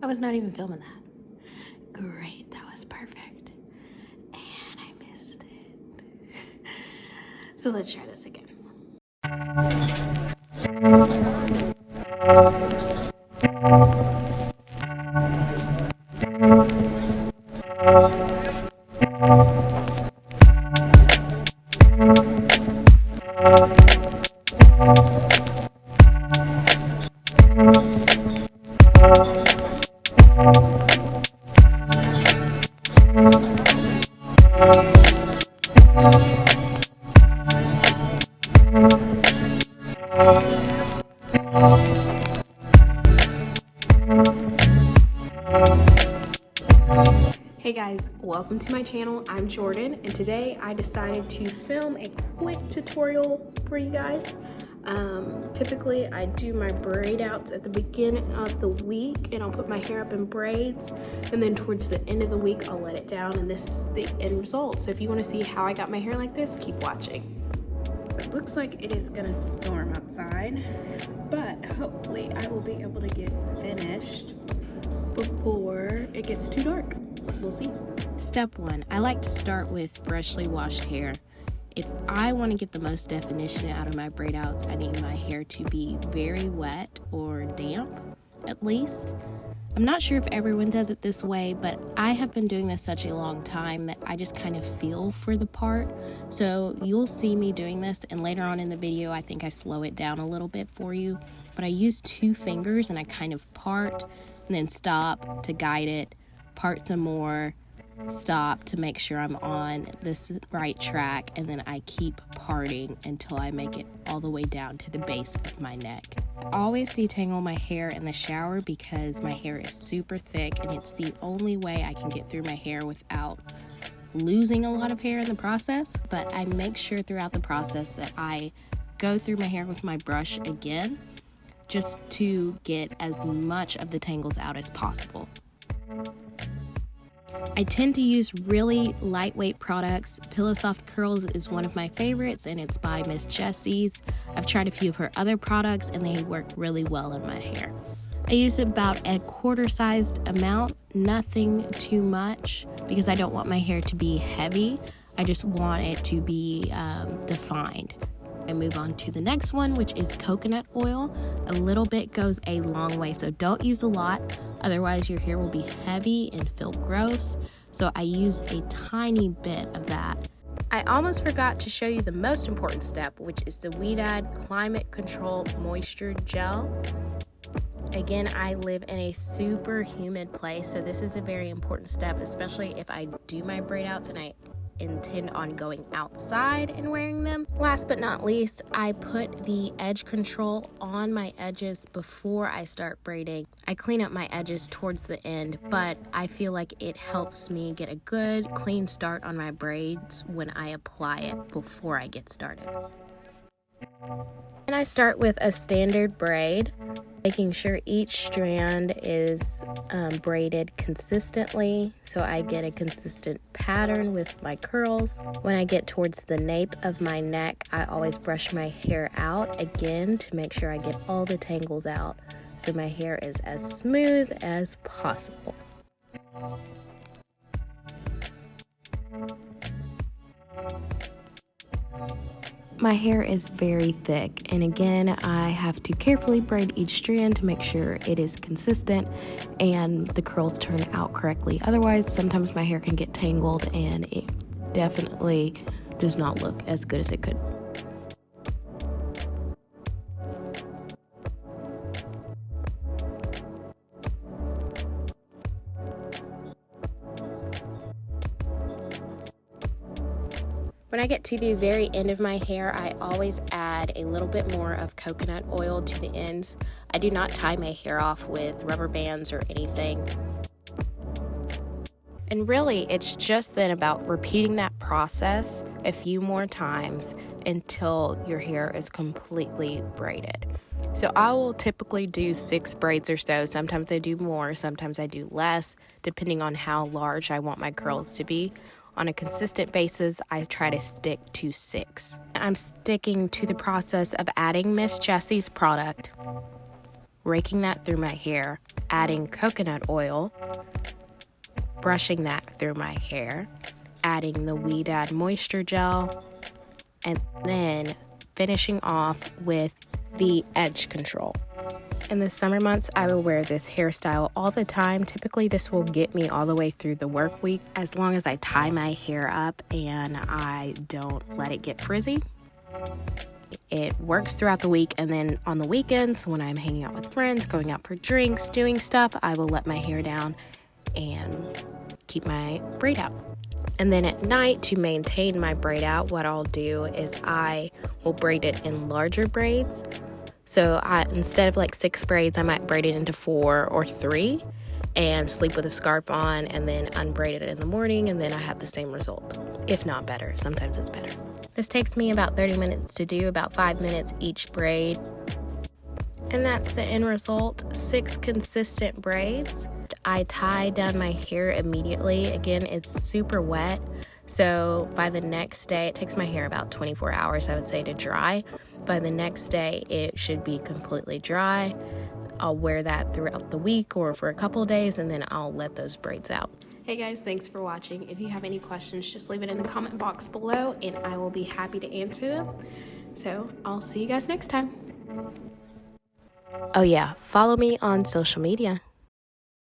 I was not even filming that. Great, that was perfect. And I missed it. So let's try this again. Hey guys, welcome to my channel. I'm Jordan, and today I decided to film a quick tutorial for you guys. Typically I do my braid outs at the beginning of the week, and I'll put my hair up in braids, and then towards the end of the week I'll let it down, and this is the end result. So if you want to see how I got my hair like this, keep watching. It looks like it is gonna storm outside, but hopefully I will be able to get finished before it gets too dark. We'll see. Step 1, I like to start with freshly washed hair. If I want to get the most definition out of my braid outs, I need my hair to be very wet or damp, at least. I'm not sure if everyone does it this way, but I have been doing this such a long time that I just kind of feel for the part. So you'll see me doing this, and later on in the video I think I slow it down a little bit for you. But I use 2 fingers and I kind of part and then stop to guide it, part some more, stop to make sure I'm on this right track, and then I keep parting until I make it all the way down to the base of my neck. I always detangle my hair in the shower because my hair is super thick, and it's the only way I can get through my hair without losing a lot of hair in the process. But I make sure throughout the process that I go through my hair with my brush again, just to get as much of the tangles out as possible. I tend to use really lightweight products. Pillow Soft Curls is one of my favorites, and it's by Miss Jessie's. I've tried a few of her other products and they work really well in my hair. I use about a quarter-sized amount, nothing too much, because I don't want my hair to be heavy. I just want it to be defined. I move on to the next one, which is coconut oil. A little bit goes a long way, so don't use a lot, otherwise your hair will be heavy and feel gross. So I use a tiny bit of that. I almost forgot to show you the most important step, which is the WeedAd Climate Control Moisture Gel. Again, I live in a super humid place, so this is a very important step, especially if I do my braid outs and I intend on going outside and wearing them. Last but not least, I put the edge control on my edges before I start braiding. I clean up my edges towards the end, but I feel like it helps me get a good clean start on my braids when I apply it before I get started. And I start with a standard braid, making sure each strand is braided consistently so I get a consistent pattern with my curls. When I get towards the nape of my neck, I always brush my hair out again to make sure I get all the tangles out so my hair is as smooth as possible. My hair is very thick, and again, I have to carefully braid each strand to make sure it is consistent and the curls turn out correctly. Otherwise, sometimes my hair can get tangled and it definitely does not look as good as it could. When I get to the very end of my hair, I always add a little bit more of coconut oil to the ends. I do not tie my hair off with rubber bands or anything. And really, it's just then about repeating that process a few more times until your hair is completely braided. So I will typically do 6 braids or so. Sometimes I do more, sometimes I do less, depending on how large I want my curls to be. On a consistent basis, I try to stick to 6. I'm sticking to the process of adding Miss Jessie's product, raking that through my hair, adding coconut oil, brushing that through my hair, adding the Weed Add Moisture Gel, and then finishing off with the edge control. In the summer months, I will wear this hairstyle all the time. Typically, this will get me all the way through the work week as long as I tie my hair up and I don't let it get frizzy. It works throughout the week, and then on the weekends when I'm hanging out with friends, going out for drinks, doing stuff, I will let my hair down and keep my braid out. And then at night, to maintain my braid out, what I'll do is I will braid it in larger braids. So instead of like 6 braids, I might braid it into 4 or 3 and sleep with a scarf on and then unbraid it in the morning, and then I have the same result, if not better. Sometimes it's better. This takes me about 30 minutes to do, about 5 minutes each braid. And that's the end result, 6 consistent braids. I tie down my hair immediately. Again, it's super wet, so by the next day, it takes my hair about 24 hours, I would say, to dry. By the next day, it should be completely dry. I'll wear that throughout the week or for a couple of days, and then I'll let those braids out. Hey guys, thanks for watching. If you have any questions, just leave it in the comment box below, and I will be happy to answer them. So I'll see you guys next time. Oh yeah, follow me on social media.